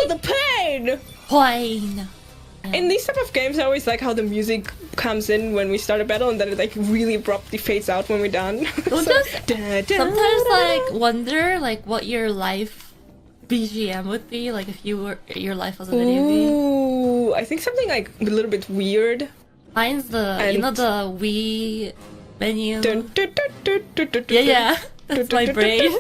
the pain! Pain. In these type of games, I always like how the music comes in when we start a battle and then it like really abruptly fades out when we're done. Sometimes like wonder like what your life BGM would be like if your life was a video game. Ooh, I think something like a little bit weird. Mine's the you know the Wii menu. Dun, dun, dun, dun, dun, dun, Yeah, yeah. That's my brain.